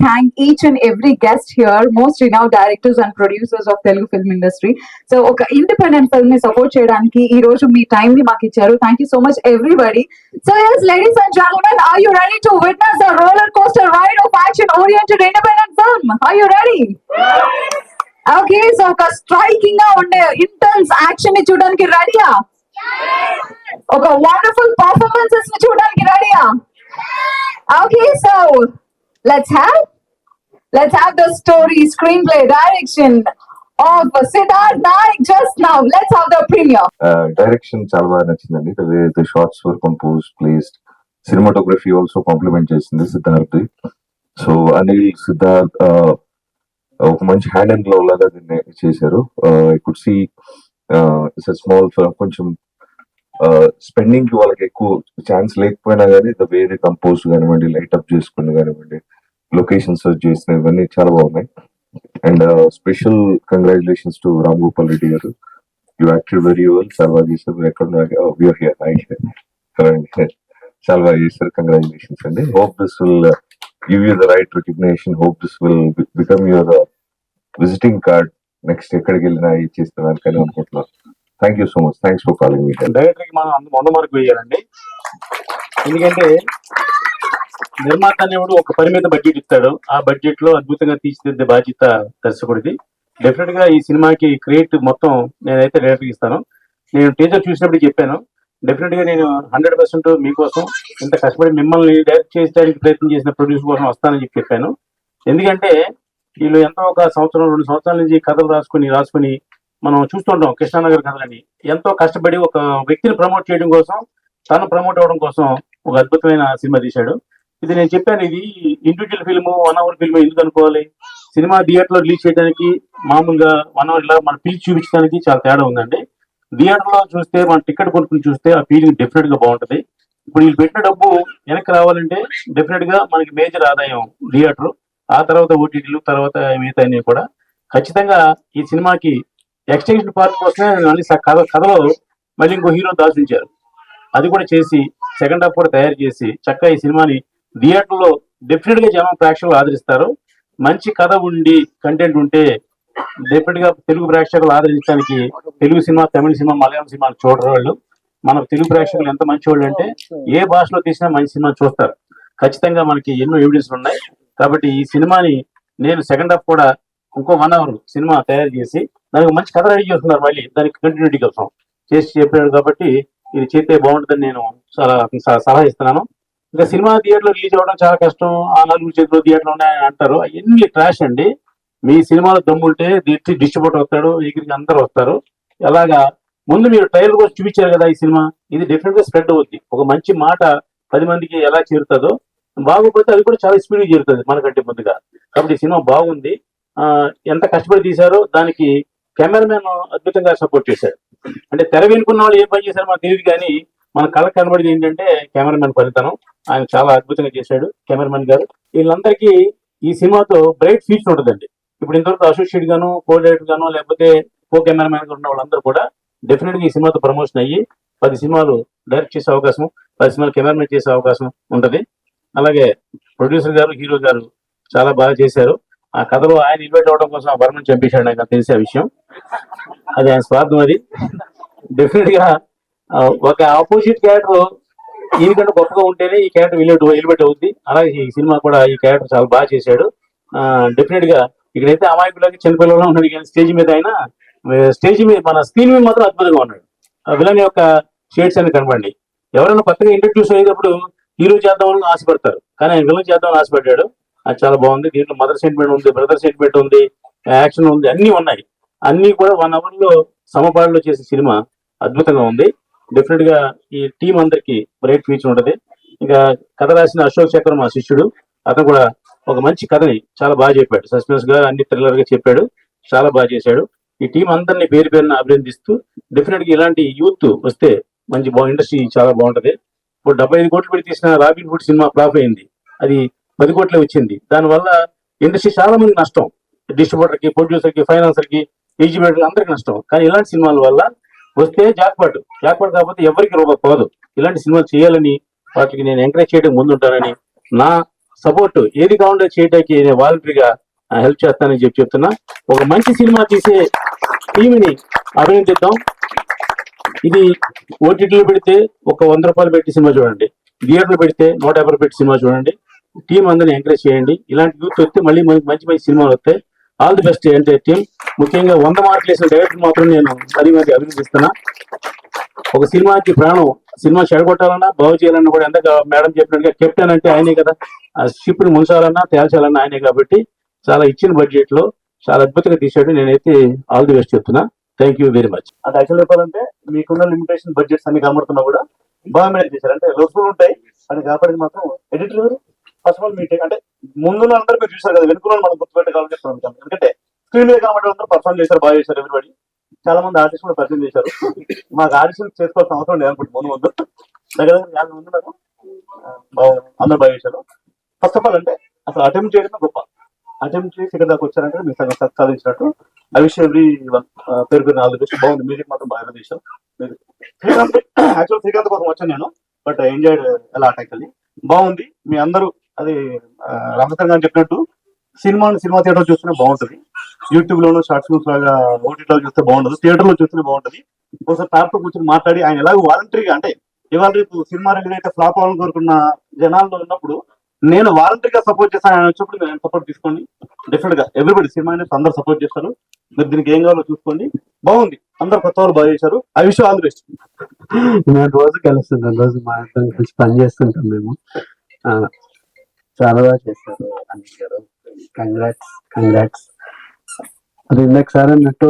thank each and every guest here, most renowned directors and producers of Telugu film industry. So, ఒక independent film ని support చేయడానికి ఈ రోజు మీ time ని మాకు ఇచ్చారు. Thank you so much, everybody. So, yes, ladies and gentlemen, are you ready to witness a roller coaster ride of action-oriented independent film? Are you ready? Okay, so ఒక striking గా ఉండే intense action ని చూడడానికి రెడీయా? ఒక wonderful performances ని చూడడానికి రెడీయా? Okay, so let's have the story, screenplay, direction of Siddharth Naik just now. Let's have the premiere. Direction చాలా బాగా నచ్చిందండి. The way the shots were composed, placed, cinematography also complement చేసింది సిద్ధార్థ్. సో అనిల్ సిద్ధార్థ్ ఒక మంచి hand and glove లాగా దీన్ని చేశారు. I could see its small కొంచెం స్పెండింగ్ కి వాళ్ళకి ఎక్కువ ఛాన్స్ లేకపోయినా కానీ ద వే ది కంపోజ్ కానివ్వండి, లైట్ అప్ చేసుకుని కానివ్వండి, లొకేషన్ సర్చ్ చేసిన ఇవన్నీ చాలా బాగున్నాయి. And special congratulations to Ram Gopal Reddy garu. You acted very well. చాలా బాగా చేశారు. ఎక్కడ చాలా బాగా చేశారు. కంగ్రాచులేషన్స్ అండి. Hope this will give you the right recognition. Hope this will become your visiting card. Next ఎక్కడికి వెళ్ళినా ఇది చేస్తాను కానీ అనుకుంటున్నాను. Thank you so much. Thanks for calling me. Director కి మనం 100 మార్కు వేయాలండి. ఎందుకంటే నిర్మాత అనేవాడు ఒక పరిమిత బడ్జెట్ ఇస్తాడు. ఆ బడ్జెట్ లో అద్భుతంగా తీర్చిదిద్దే బాధ్యత దర్శకుడిది. డెఫినెట్ గా ఈ సినిమాకి క్రియేట్ మొత్తం నేనైతే డైరెక్టర్ ఇస్తాను. నేను టీజర్ చూసినప్పుడు చెప్పాను, డెఫినెట్ గా నేను 100% మీకోసం ఇంత కష్టపడి మిమ్మల్ని డైరెక్ట్ చేయడానికి ప్రయత్నం చేసిన ప్రొడ్యూసర్ కోసం వస్తానని చెప్పాను. ఎందుకంటే వీళ్ళు ఎంతో ఒక 2 సంవత్సరాల నుంచి కథలు రాసుకుని మనం చూస్తుంటాం. కృష్ణానగర్ కథలని ఎంతో కష్టపడి ఒక వ్యక్తిని ప్రమోట్ చేయడం కోసం, తను ప్రమోట్ అవ్వడం కోసం ఒక అద్భుతమైన సినిమా తీశాడు. ఇది నేను చెప్పాను, ఇది ఇండివిజువల్ ఫిల్మ్, 1 hour ఫిల్మ్ ఎందుకు అనుకోవాలి. సినిమా థియేటర్ లో రిలీజ్ చేయడానికి మామూలుగా 1 hour ఇలా మన పిలిచి చూపించడానికి చాలా తేడా ఉందండి. థియేటర్ లో చూస్తే మన టికెట్ కొనుక్కుని చూస్తే ఆ ఫీలింగ్ డెఫినెట్ గా బాగుంటది. ఇప్పుడు వీళ్ళు పెట్టిన డబ్బు వెనక్కి రావాలంటే డెఫినెట్ గా మనకి మేజర్ ఆదాయం థియేటర్, ఆ తర్వాత ఓటీటీలు, తర్వాత మిగతా అన్ని కూడా. ఖచ్చితంగా ఈ సినిమాకి ఎక్స్టెన్షన్ పార్ట్ కోసమే కథలో మళ్ళీ ఇంకో హీరో దాచుంచారు. అది కూడా చేసి సెకండ్ హాఫ్ కూడా తయారు చేసి చక్కగా ఈ సినిమాని థియేటర్ లో డెఫినెట్ గా జనం ప్రేక్షకులు ఆదరిస్తారు. మంచి కథ ఉండి కంటెంట్ ఉంటే డెఫినెట్ గా తెలుగు ప్రేక్షకులు ఆదరించడానికి తెలుగు సినిమా, తమిళ సినిమా, మలయాళం సినిమాలు చూడరు వాళ్ళు. మన తెలుగు ప్రేక్షకులు ఎంత మంచి వాళ్ళు అంటే ఏ భాషలో తీసినా మంచి సినిమా చూస్తారు. ఖచ్చితంగా మనకి ఎన్నో ఎవిడెన్స్ ఉన్నాయి. కాబట్టి ఈ సినిమాని నేను సెకండ్ హాఫ్ కూడా ఇంకో 1 hour సినిమా తయారు చేసి దానికి మంచి కథ రెడీ చేస్తున్నారు. మళ్ళీ దానికి కంటిన్యూటీ కోసం చేసి చెప్పాడు. కాబట్టి ఇది చేస్తే బాగుంటుందని నేను చాలా సలహా ఇస్తున్నాను. ఇంకా సినిమా థియేటర్లో రిలీజ్ అవ్వడం చాలా కష్టం, ఆ 4 చేతులు థియేటర్లో ఉన్నాయని అంటారు. అవన్నీ ట్రాష్ అండి. మీ సినిమాలో దమ్ముంటే డిస్ట్రిబ్యూటర్ వస్తాడు, ఎగిరికి అందరూ వస్తారు. అలాగా ముందు మీరు ట్రైలర్ కూడా చూపించారు కదా ఈ సినిమా, ఇది డెఫినెట్ గా స్ప్రెడ్ అవుద్ది. ఒక మంచి మాట 10 మందికి ఎలా చేరుతుందో, బాగోపోతే అది కూడా చాలా స్పీడ్గా చేరుతుంది మనకంటే ముందుగా. కాబట్టి ఈ సినిమా బాగుంది. ఎంత కష్టపడి తీశారో దానికి కెమెరామెన్ అద్భుతంగా సపోర్ట్ చేశాడు. అంటే తెర వెనుకున్న వాళ్ళు ఏం పని చేశారో మనకు తెలియదు, కానీ మన కళ్ళకు కనబడేది ఏంటంటే కెమెరామెన్ పనితనం. ఆయన చాలా అద్భుతంగా చేశాడు కెమెరామెన్ గారు. వీళ్ళందరికీ ఈ సినిమాతో బ్రైట్ ఫ్యూచర్ ఉంటుందండి. ఇప్పుడు ఇంతవరకు అసోసియేట్ గాను, కో డైరెక్టర్ గాను, లేకపోతే కో కెమెరామెన్ గా ఉన్న వాళ్ళందరూ కూడా డెఫినెట్ గా ఈ సినిమాతో ప్రమోషన్ అయ్యి 10 సినిమాలు డైరెక్ట్ చేసే అవకాశం, 10 సినిమాలు కెమెరామెన్ చేసే అవకాశం ఉంటది. అలాగే ప్రొడ్యూసర్ గారు, హీరో గారు చాలా బాగా చేశారు. ఆ కథలో ఆయన ఇన్వైట్ అవడం కోసం ఆ వర్మని చంపేశాడు. నాకు తెలిసే విషయం, అది ఆయన స్వార్థం. అది డెఫినెట్ గా ఒక ఆపోజిట్ క్యారెక్టర్ ఈయనకంటే గొప్పగా ఉంటేనే ఈ క్యారెక్టర్ ఎలివేట్ అవుద్ది. అలాగే ఈ సినిమా కూడా ఈ క్యారెక్టర్ చాలా బాగా చేశాడు. డెఫినెట్ గా ఇక్కడైతే అమాయకులకి చిన్నపిల్లలు ఉన్నాడు, కానీ స్టేజ్ మీద అయినా మన స్క్రీన్ మీద మాత్రం అద్భుతంగా ఉన్నాడు. విలన్ యొక్క షేడ్స్ అని కనపడి ఎవరైనా కొత్తగా ఇంట్రడ్యూస్ అయ్యేటప్పుడు హీరో చేద్దామని ఆశపడతారు, కానీ ఆయన విలన్ చేద్దామని ఆశపడ్డాడు. అది చాలా బాగుంది. దీంట్లో మదర్ సెంటిమెంట్ ఉంది, బ్రదర్ సెంటిమెంట్ ఉంది, యాక్షన్ ఉంది, అన్ని ఉన్నాయి. అన్ని కూడా 1 hour లో సమపాడులో చేసే సినిమా అద్భుతంగా ఉంది. డెఫినెట్ గా ఈ టీం అందరికి బ్రైట్ ఫ్యూచర్ ఉంటది. ఇంకా కథ రాసిన అశోక్ చక్ర మా శిష్యుడు, అతను కూడా ఒక మంచి కథని చాలా బాగా చెప్పాడు. సస్పెన్స్ గా అన్ని థ్రిల్లర్ గా చెప్పాడు, చాలా బాగా చేశాడు. ఈ టీం అందరినీ పేరు పేరున అభినందిస్తూ డెఫినెట్ గా ఇలాంటి యూత్ వస్తే మంచి ఇండస్ట్రీ చాలా బాగుంటది. ఇప్పుడు 75 కోట్లు పెట్టి తీసిన రాబిన్ హుడ్ సినిమా ఫ్లాప్ అయింది, అది 10 కోట్లే వచ్చింది. దానివల్ల ఇండస్ట్రీ చాలా మంది నష్టం, డిస్ట్రిబ్యూటర్ కి, ప్రొడ్యూసర్ కి, ఫైనాన్సర్ కి, ఎగ్జిబ్యూటర్ అందరికి నష్టం. కానీ ఇలాంటి సినిమాల వల్ల వస్తే జాక్పాట్ కాకపోతే ఎవరికి రూపాయి పోదు. ఇలాంటి సినిమాలు చేయాలని వాటికి నేను ఎంకరేజ్ చేయడం ముందుంటానని నా సపోర్ట్ ఏది కావాలో చేయడానికి నేను వాలంటరీగా హెల్ప్ చేస్తానని చెప్తున్నా. ఒక మంచి సినిమా తీసే టీంని అభినందిద్దాం. ఇది ఓటీటీలో పెడితే ఒక 100 రూపాయలు పెట్టి సినిమా చూడండి, థియేటర్లో పెడితే 150 పెట్టి సినిమా చూడండి. టీం అందరిని ఎంకరేజ్ చేయండి. ఇలాంటి యూత్ వస్తే మళ్ళీ మంచి మంచి సినిమాలు వస్తాయి. All the best entire team. ముఖ్యంగా 100 మార్కులు వేసిన డైరెక్టర్ మాత్రం నేను మరీ అభినందిస్తున్నా. ఒక సినిమాకి ప్రాణం, సినిమా చెడగొట్టాలన్నా బాగు చేయాలన్నా కూడా ఎంత మేడం చెప్పినట్టుగా కెప్టెన్ అంటే ఆయనే కదా, ఆ షిప్ ని ముంచాలన్నా తేల్చాలన్నా ఆయనే. కాబట్టి చాలా ఇచ్చిన బడ్జెట్ లో చాలా అద్భుతంగా తీసాడు. నేనైతే ఆల్ ది బెస్ట్ చెప్తున్నా. Thank you very much. అంటే యాక్చువల్ చెప్పాలంటే మీకున్న లిమిటేషన్ బడ్జెట్స్ అన్ని కనబడుతున్నా కూడా బాగా మేనేజ్ చేశారు. అంటే రోజులు ఉంటాయి అని కాపాడేది మాత్రం ఎడిటర్. ఫస్ట్ ఆఫ్ ఆల్ మీ అంటే ముందు అందరూ మీరు చూసారు కదా, వెనుకలో మనం గుర్తుపెట్టగలని చెప్తున్నాం. ఎందుకంటే స్క్రీన్ మీద కనబడే అందరూ పర్ఫార్మ్ చేశారు, బాగా చేశారు. ఎవరిబడి చాలా మంది ఆర్టిస్ట్ కూడా పరిచయం చేశారు. మాకు ఆడిషన్ చేసుకోవాల్సిన అవసరం లేదు అనుకుంటున్నాను. ముందు దగ్గర 50 మంది నాకు అందరూ బాగా చేశారు. ఫస్ట్ ఆఫ్ ఆల్ అంటే అసలు అటెంప్ట్ చేయడం గొప్ప. అటెంప్ట్ చేసి ఇక్కడ దాకా వచ్చారంటే మీరు సగం సాధించినట్టు. ఐ విష్ ఎవ్రీ వన్ పేరు ఆల్ ది బెస్ట్. బాగుంది, మ్యూజిక్ మాత్రం బాగా చేశారు. యాక్చువల్ శ్రీకాంత్ కోసం వచ్చాను నేను, బట్ ఎంజాయ్డ్ ఎలా యాక్చువల్లీ బాగుంది. మీ అందరూ అది రామచంద్ర గారు చెప్పినట్టు సినిమా థియేటర్ చూస్తేనే బాగుంటుంది. యూట్యూబ్ లోను షార్ట్స్ ఫిల్మ్స్ లాగా ఓటీటీలో చూస్తే బాగుండదు, థియేటర్ లో చూస్తేనే బాగుంటుంది. ఒకసారి తో కూర్చొని మాట్లాడి ఆయన ఎలాగో వాలంటరీగా అంటే ఇవాళ రేపు సినిమా రిలీజ్ అయితే ఫ్లాప్ అవ్వాలని కోరుకున్న జనాల్లో ఉన్నప్పుడు నేను వాలంటరీగా సపోర్ట్ చేస్తాను. ఆయన వచ్చినప్పుడు నేను సపోర్ట్ తీసుకోండి. డెఫినెట్ గా ఎవ్రీబడి సినిమా అనేది అందరూ సపోర్ట్ చేస్తారు. మీరు దీనికి ఏం కావాలో చూసుకోండి. బాగుంది, అందరు కొత్త వాళ్ళు బాగా చేశారు. I wish all the best. నేను రోజు కలుస్తుంటాం, రోజు మా ఇద్దరం కలిసి పని చేస్తుంటాం మేము. చాలా బాగా చేశారు అనిల్ గారు. కంగ్రాట్స్. అది ఇందాక సార్ అన్నట్టు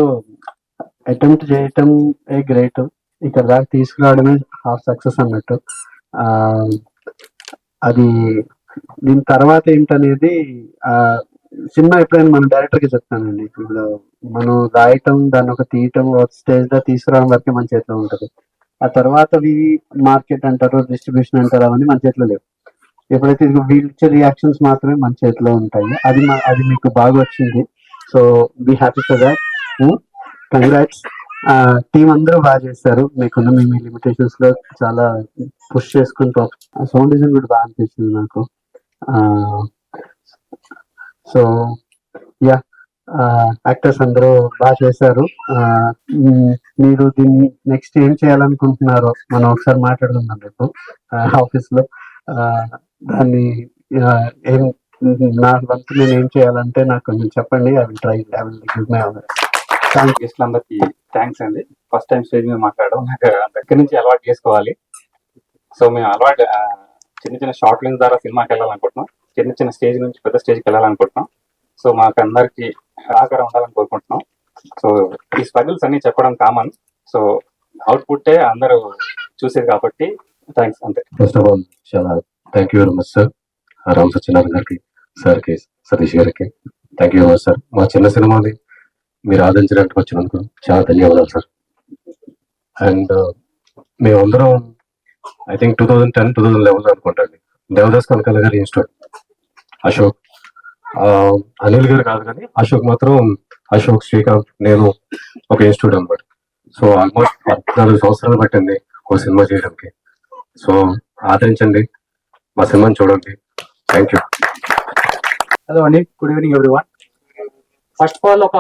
అటెంప్ట్ చేయటం ఏ గ్రేట్, ఇక్కడ దాకా తీసుకురావడమే హాఫ్ సక్సెస్ అన్నట్టు. అది దీని తర్వాత ఏంటనేది సినిమా ఎప్పుడైనా మన డైరెక్టర్ కి చెప్తానండి. ఇప్పుడు మనం రాయటం, దాన్ని ఒక తీయటం, ఒక స్టేజ్ దా తీసుకురావడం వరకే మన చేతిలో ఉంటది. ఆ తర్వాత మార్కెట్ అంటారు, డిస్ట్రిబ్యూషన్ అంటారు, అవన్నీ మన చేతిలో లేవు. ఎప్పుడైతే వీళ్ళు ఇచ్చే రియాక్షన్స్ మాత్రమే మన చేతిలో ఉంటాయి. అది మీకు బాగా వచ్చింది. So be happy for that. Congrats. Team అందరూ బాగా చేస్తారు. మీకున్న మీ లిమిటేషన్స్ లో చాలా పుష్ చేసుకుని సౌండ్ డిజైన్ కూడా బాగా అనిపించింది నాకు. సో యా, యాక్టర్స్ అందరూ బాగా చేశారు. మీరు దీన్ని నెక్స్ట్ ఏం చేయాలనుకుంటున్నారో మనం ఒకసారి మాట్లాడుకుందాం రేపు ఆఫీస్ లో. దాన్ని ఏం నా వంతు నేను ఏం చేయాలంటే నాకు కొంచెం చెప్పండి. I will try. I will give my all. గెస్ట్లందరికీ థ్యాంక్స్ అండి. ఫస్ట్ టైం స్టేజ్ మీద మాట్లాడడం నాకు దగ్గర నుంచి అలవాటు చేసుకోవాలి. సో మేము అలవాటు చిన్న షార్ట్ ఫిల్మ్స్ ద్వారా సినిమాకి వెళ్ళాలనుకుంటున్నాం. చిన్న స్టేజ్ నుంచి పెద్ద స్టేజ్కి వెళ్ళాలనుకుంటున్నాం. సో మాకు అందరికి సహకారం ఉండాలని కోరుకుంటున్నాం. సో ఈ స్ట్రగుల్స్ అన్ని చెప్పడం కామన్. సో అవుట్పుట్టే అందరూ చూసేది కాబట్టి థ్యాంక్స్ అంతే. ఫస్ట్ ఆఫ్ ఆల్ చాలా thank you very much sir. Ram Satyanarayana గారికి, సార్కి, సతీష్ గారికి thank you very much sir. మా చిన్న సినిమాని మీరు ఆదరించడానికి వచ్చినందుకు చాలా ధన్యవాదాలు సార్. అండ్ మేమందరం ఐ థింక్ 2010-2011 అనుకుంటాండి దేవదాస్ కనకాల గారి ఇన్స్టిట్యూట్, అశోక్, అనిల్ గారు కాదు కానీ అశోక్ మాత్రం, అశోక్, శ్రీకాంత్, నేను ఒక ఇన్స్టిట్యూట్ అనమాట. సో ఆల్మోస్ట్ 14 సంవత్సరాలు పట్టింది ఒక సినిమా చేయడానికి. సో ఆదరించండి, మా సినిమాని చూడండి. Thank you. హలో అండి, good evening everyone. First of all ఒక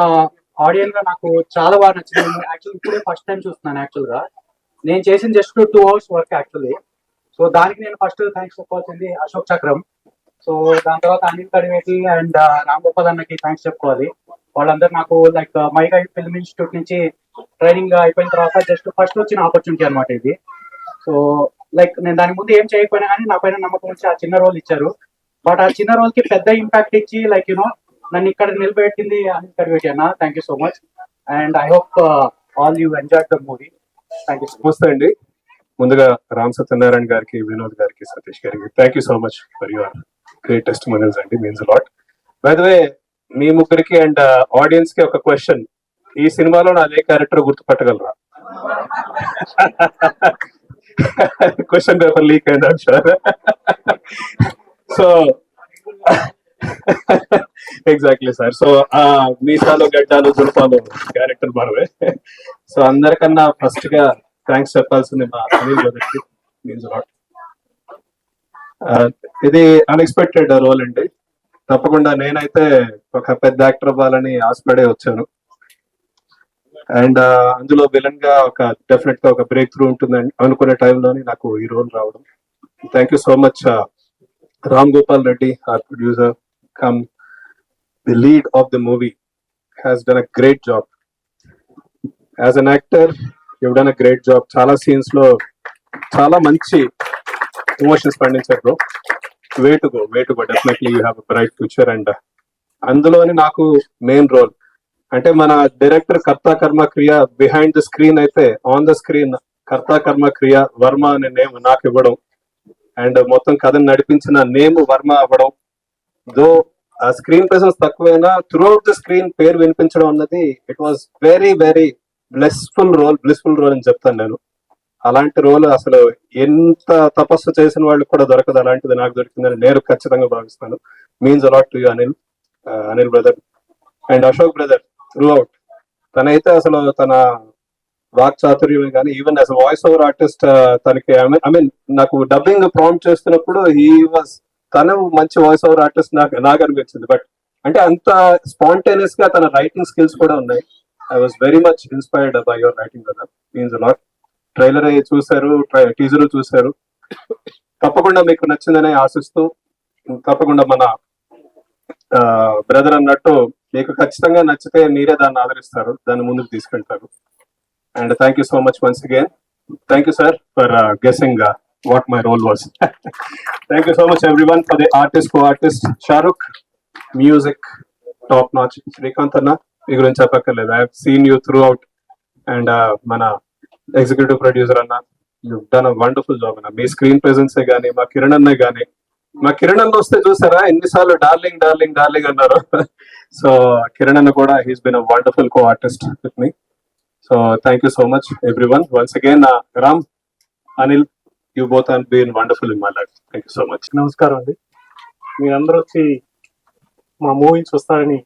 ఆడియన్స్ గా నాకు చాలా బాగా నచ్చింది. యాక్చువల్ ఇప్పుడే ఫస్ట్ టైం చూస్తున్నాను. యాక్చువల్ గా నేను చేసిన just 2 hours work actually. So దానికి నేను ఫస్ట్ థ్యాంక్స్ చెప్పుకోవాల్సింది అశోక్ చక్రం. సో దాని తర్వాత అనిల్ కడివేటి అండ్ రామ్ గోపాల్ అన్నకి థ్యాంక్స్ చెప్పుకోవాలి. వాళ్ళందరూ నాకు లైక్ మైగా ఫిల్మ్ ఇన్స్టిట్యూట్ నుంచి ట్రైనింగ్ అయిపోయిన తర్వాత జస్ట్ ఫస్ట్ వచ్చిన ఆపర్చునిటీ అనమాట ఇది. సో లైక్ నేను దాని ముందు ఏం చేయకపోయినా కానీ నా పైన నమ్మకం వచ్చి ఆ చిన్న రోల్ ఇచ్చారు. బట్ ఆ చిన్న రోల్ కి పెద్ద ఇంపాక్ట్ ఇచ్చి లైక్ నన్ను ఇక్కడ నిలబెట్టింది అనిల్ కడివేటి అన్న. Thank you so much. And I hope all you enjoy the movie. Thank you. నమస్తే అండి. ముందుగా రామ్ సత్యనారాయణ గారికి, వినోద్ గారికి, సతీష్ గారికి thank you so much for your great testimonials అండి. Means lot. By the way, మీ ముగ్గురికి అండ్ ఆడియన్స్ కి ఒక క్వశ్చన్. ఈ సినిమాలో నా ఏ క్యారెక్టర్ గుర్తుపట్టగలరా? క్వశ్చన్ పేపర్ లీక్ అయింది sir. So exactly sir. So మీసాలు, గడ్డాలు, దుర్పాలు క్యారెక్టర్ మనమే. సో అందరికన్నా ఫస్ట్ గా థ్యాంక్స్ చెప్పాల్సింది మా అనిల్ గారికి. Means lot. ఇది అన్ఎక్స్పెక్టెడ్ రోల్ అండి. తప్పకుండా నేనైతే ఒక పెద్ద యాక్టర్ అవ్వాలని ఆశపడే వచ్చాను. అండ్ అందులో విలన్ గా డెఫినెట్ గా ఒక బ్రేక్ త్రూ ఉంటుందని అనుకునే టైంలోనే నాకు ఈ రోల్ రావడం. Thank you so much Ram Gopal Reddy, our producer, come the lead of the movie, has done a great job. As an actor, you've done a great job. చాలా సీన్స్ లో చాలా మంచి ఎమోషన్స్ పండించారు bro. Way to go definitely you have a bright future. And అందులోని నాకు main role అంటే మన director కర్త కర్మ క్రియ బిహైండ్ ద స్క్రీన్ అయితే ఆన్ ద స్క్రీన్ కర్త కర్మ క్రియ వర్మ అనే నేమ్ నాకు ఇవ్వడం అండ్ మొత్తం కథను నడిపించిన నేమ్ వర్మ అవ్వడం. దో ఆ స్క్రీన్ ప్రెసెన్స్ తక్కువైనా త్రూ అవుట్ ద స్క్రీన్ పేరు వినిపించడం అన్నది it was very very blissful role అని చెప్తాను నేను. అలాంటి రోల్ అసలు ఎంత తపస్సు చేసిన వాళ్ళకి కూడా దొరకదు, అలాంటిది నాకు దొరికిందని నేను ఖచ్చితంగా భావిస్తాను. Means a lot to you Anil brother and Ashok brother through out. తనైతే అసలు తన వాక్ చాతుర్యం కానీ even as voice over artist తనకి ఐ మీన్ నాకు డబ్బింగ్ ప్రాంప్ట్ చేస్తున్నప్పుడు తను మంచి వాయిస్ ఓవర్ ఆర్టిస్ట్ నాకు అనిపించింది. బట్ అంటే అంత స్పాంటేనియస్ గా తన రైటింగ్ స్కిల్స్ కూడా ఉన్నాయి. I was very much inspired by your writing brother. Means a lot. Trailer చూశారు, టీజర్ చూశారు. తప్పకుండా మీకు నచ్చిందనే ఆశిస్తూ తప్పకుండా మన బ్రదర్ అన్నట్టు మీకు ఖచ్చితంగా నచ్చితే మీరే దాన్ని ఆదరిస్తారు, దాన్ని ముందుకు తీసుకెళ్తారు. And thank you so much once again. Thank you sir for guessing what my role was. Thank you so much everyone for the co-artist Shahrukh, music top notch. Srikanth anna మీ గురించి చెప్పక్కర్లేదు. I have seen you throughout and మన executive producer అన్న you done a wonderful job అన్న. మీ screen presence కానీ మా కిరణ్ అన్న కానీ, మా కిరణ్ అన్న వస్తే చూసారా ఎన్నిసార్లు డార్లింగ్ డార్లింగ్ డార్లింగ్ అన్నారు. సో కిరణ్ అన్న కూడా he's been a wonderful co-artist with me. So thank you so much everyone once again. Ram, Anil, you both have been wonderful in my life. Thank you so much. నమస్కారం అండి. మీరందరూ వచ్చి మా movie చూస్తారని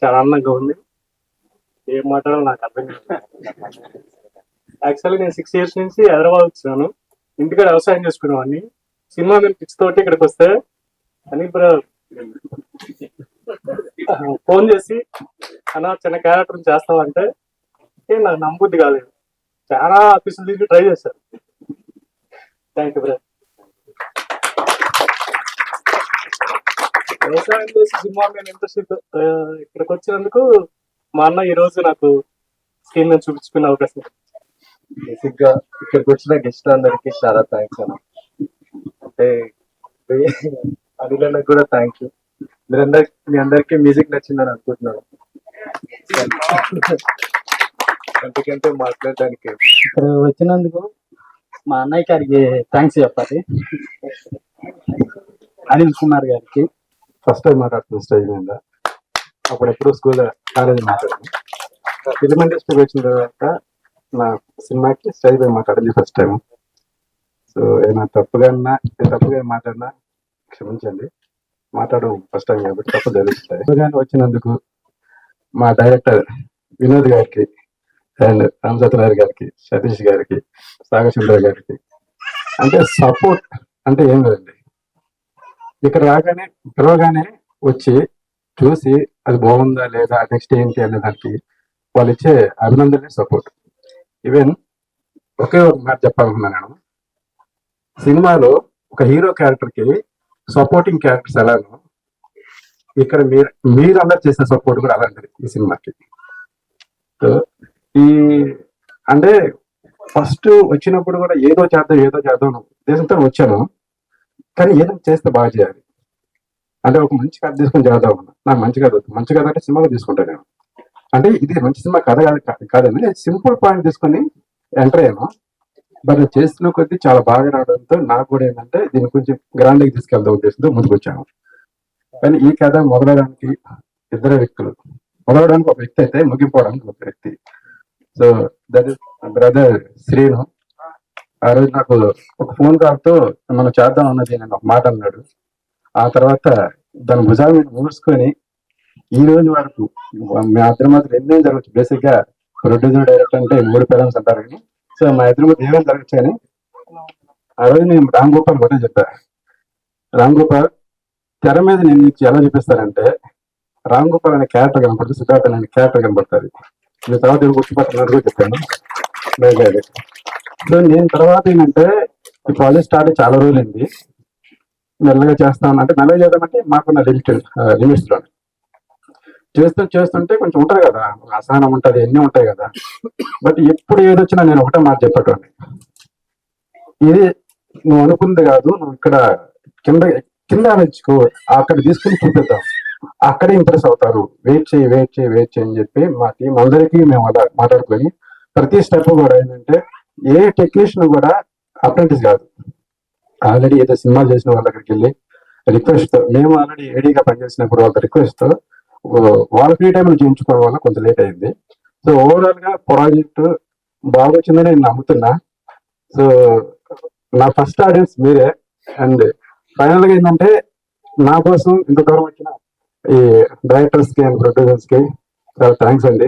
చాలా ఆనందంగా ఉంది. ఏం మాట్లాడాలో నాకు అర్థం కాదు. యాక్చువల్లీ నేను 6 years నుంచి హైదరాబాద్ వచ్చినాను. ఇంటికాడ వ్యవసాయం చేసుకునేవాడిని. సినిమా మీద పిచ్చి తోటి ఇక్కడికి వస్తే అని ఫోన్ చేసి అన్న చిన్న క్యారెక్టర్ చేస్తావంటే నాకు నమ్మబుద్ధి కాలేదు. చాలా ఆఫీసులు తిరిగి ట్రై చేశారు. Thank you brother. వ్యవసాయం చేసి సినిమా మీద ఇంట్రెస్ట్ ఇక్కడికి వచ్చినందుకు మా అన్న ఈ రోజు నాకు స్క్రీన్ మీద చూపించుకునే అవకాశం. బేసిక్ గా ఇక్కడికి వచ్చిన గెస్ట్ అందరికి చాలా థ్యాంక్స్ అన్న. అంటే అనిల్ అన్నకు కూడా థ్యాంక్ యూ. మీ అందరికి మ్యూజిక్ నచ్చిందని అనుకుంటున్నాను. అందుకంటే మాట్లాడడానికి ఇక్కడ వచ్చినందుకు మా అన్నయ్య గారికి థ్యాంక్స్ చెప్పాలి. అనిల్ కుమార్ గారికి ఫస్ట్ టైం మాట్లాడుతున్నాను స్టేజ్ మీద. అప్పుడెప్పుడు కాలేజీ మాట్లాడాను. ఫిల్మ్ ఇండస్ట్రీకి వచ్చిన తర్వాత నా సినిమాకి స్టేజ్ మీద మాట్లాడింది ఫస్ట్ టైం. సో ఏమైనా తప్పుగా మాట్లాడినా క్షమించండి. మాట్లాడడం ఫస్ట్ టైం కాబట్టి తప్పు తెలుస్తాయి. తప్పుగా వచ్చినందుకు మా డైరెక్టర్ వినోద్ గారికి అండ్ రామ్ సత్యనారాయణ గారికి, సతీష్ గారికి, సాగచంద్ర గారికి అంటే సపోర్ట్ అంటే ఏం లేదండి. ఇక్కడ రాగానే పిలవగానే వచ్చి చూసి అది బాగుందా లేదా నెక్స్ట్ ఏంటి అనే దానికి వాళ్ళు ఇచ్చే అభినందనే సపోర్ట్. ఈవెన్ ఒకే ఒక మాట చెప్పాలనుకున్నాను నేను. సినిమాలో ఒక హీరో క్యారెక్టర్ కి సపోర్టింగ్ క్యారెక్టర్స్ ఎలానో ఇక్కడ మీరందరూ చేసే సపోర్ట్ కూడా అలాంటిది ఈ సినిమాకి. అంటే ఫస్ట్ వచ్చినప్పుడు కూడా ఏదో చేద్దాం ఉద్దేశంతో వచ్చాను. కానీ ఏదో చేస్తే బాగా చేయాలి అంటే ఒక మంచి కథ తీసుకొని చేద్దాం. నాకు మంచి కథ అంటే సినిమాలో తీసుకుంటాను నేను. అంటే ఇది మంచి సినిమా కథ కాదండి, నేను సింపుల్ పాయింట్ తీసుకొని ఎంటర్ అయ్యాను. బట్ చేస్తున్న కొద్దీ చాలా బాగా రావడంతో నాకు కూడా ఏంటంటే దీని కొంచెం గ్రాండ్గా తీసుకెళ్దాం ఉద్దేశంతో ముందుకు వచ్చాను. కానీ ఈ కథ మొదలవడానికి ఇద్దరు వ్యక్తులు, మొదలవడానికి ఒక వ్యక్తి అయితే ముగిపోవడానికి ఒక వ్యక్తి. So that is brother Srinu. ఆ రోజు నాకు ఒక ఫోన్ కాల్తో మనం చేద్దాం అన్నది నేను ఒక మాట అన్నాడు. ఆ తర్వాత దాని భుజాల మీద మూసుకొని ఈ రోజు వరకు మా ఇద్దరి మధ్య ఎన్నేం జరగచ్చు. బేసిక్ గా ప్రొడ్యూసర్ డైరెక్టర్ అంటే 3 పేరెంట్స్ అంటారు కానీ సో మా ఇద్దరి మధ్య ఏమేమి జరగచ్చు. కానీ ఆ రోజు నేను రామ్ గోపాల్ ఒకటే చెప్పా, రామ్ గోపాల్ తెర మీద నేను నీకు ఎలా చూపిస్తానంటే రామ్ గోపాల్ అనే క్యారెక్టర్ కనపడుతుంది, సిద్ధార్థ్ అనే క్యారెక్టర్ కనపడుతుంది. నేను తర్వాత ఏమి గుర్తుపట్టినట్టు కూడా చెప్పాను. అదే సో నేను తర్వాత ఏంటంటే ఈ ప్రాజెక్ట్ స్టార్ట్ చాలా రోజులైంది. మెల్లగా చేస్తాను అంటే మెల్లగా చేద్దామంటే మాకున్న లిమిట్స్ లో చేస్తుంటే కొంచెం ఉంటది కదా, అసహనం ఉంటది, ఎన్ని ఉంటాయి కదా. బట్ ఎప్పుడు ఏదొచ్చినా నేను ఒకటే మాట చెప్పేటోని, ఇది నువ్వు అనుకుంది కాదు, నువ్వు ఇక్కడ కింద కింద ఆలోచించుకో, అక్కడ తీసుకుని చూపిద్దాం, అక్కడే ఇంప్రెస్ అవుతారు, వెయిట్ చేయి అని చెప్పి మా టీం అందరికీ మేము అలా మాట్లాడుకొని ప్రతి స్టెప్ కూడా ఏంటంటే ఏ టెక్నీషియన్ కూడా అప్రెంటిస్ కాదు, ఆల్రెడీ ఏదో సినిమాలు చేసిన వాళ్ళ దగ్గరికి వెళ్ళి రిక్వెస్ట్, మేము ఆల్రెడీ ఏడీగా పనిచేసినప్పుడు వాళ్ళ రిక్వెస్ట్ వాళ్ళ ఫ్రీ టైంలో చేయించుకోవడం వల్ల కొంచెం లేట్ అయింది. సో ఓవరాల్ గా ప్రాజెక్ట్ బాగా వచ్చిందని నేను నమ్ముతున్నా. సో నా ఫస్ట్ ఆడియన్స్ మీరే. అండ్ ఫైనల్ గా ఏంటంటే నా కోసం ఇంత దూరం వచ్చిన ఈ డైరెక్టర్స్ కి అండ్ ప్రొడ్యూసర్స్ కి చాలా థ్యాంక్స్ అండి.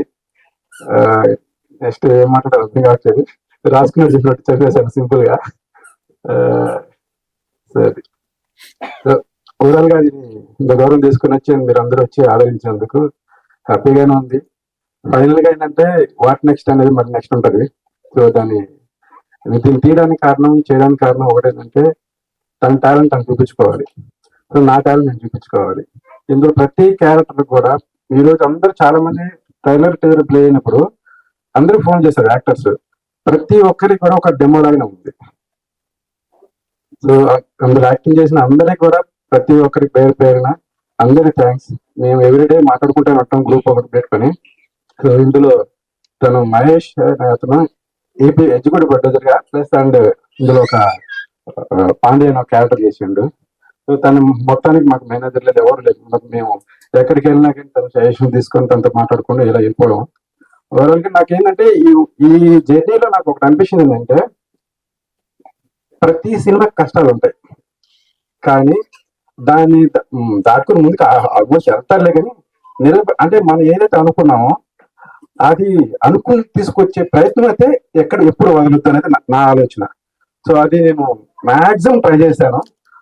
నెక్స్ట్ ఏం మాట్లాడారు అర్థం కావట్లేదు, రాసుకున్న చెప్పినట్టు చెప్పేసాను సింపుల్ గా. సరే, ఓవరాల్ గా దీన్ని ఇంత దూరం తీసుకుని వచ్చి మీరు అందరూ వచ్చి ఆదరించినందుకు హ్యాపీగానే ఉంది. ఫైనల్ గా ఏంటంటే వాట్ నెక్స్ట్ అనేది మరి నెక్స్ట్ ఉంటది. సో దీన్ని తీయడానికి కారణం, చేయడానికి కారణం ఒకటేంటంటే తన టాలెంట్ తను చూపించుకోవాలి. సో నా టాలెంట్ నేను చూపించుకోవాలి. ఇందులో ప్రతి క్యారెక్టర్ కూడా ఈ రోజు అందరూ చాలా మంది ట్రైలర్ ప్లే అయినప్పుడు అందరూ ఫోన్ చేశారు యాక్టర్స్, ప్రతి ఒక్కరికి కూడా ఒక డెమో లాగానే ఉంది. సో అందులో యాక్టింగ్ చేసిన అందరికి కూడా ప్రతి ఒక్కరికి పేరున అందరికి థ్యాంక్స్. మేము ఎవ్రీడే మాట్లాడుకుంటే మొత్తం గ్రూప్ ఒకటి పెట్టుకొని. సో ఇందులో తను మహేష్ అతను ఏపీ ఎడ్యుకేటివ్ ప్రొడ్యూసర్ గా ప్లస్ అండ్ ఇందులో ఒక పాండ్యన్ ఒక క్యారెక్టర్ చేసిండు. సో తను మొత్తానికి మాకు మేనేజర్ లేదు, ఎవరు లేదు. మేము ఎక్కడికి వెళ్ళినా కానీ తను సజెషన్ తీసుకొని తనతో మాట్లాడుకుంటూ ఇలా వెళ్ళిపోవడం. ఓవరాల్ గా నాకేంటంటే ఈ జర్నీలో నాకు ఒకటి అనిపించింది ఏంటంటే ప్రతి సినిమాకి కష్టాలు ఉంటాయి, కానీ దాన్ని దాటుకుని ముందుకు ఆల్మోస్ట్ వెళ్తారులే. కానీ అంటే మనం ఏదైతే అనుకున్నామో అది అనుకుని తీసుకొచ్చే ప్రయత్నం అయితే ఎప్పుడు వదులుతా అనేది నా ఆలోచన. సో అది నేను మాక్సిమం ట్రై చేశాను.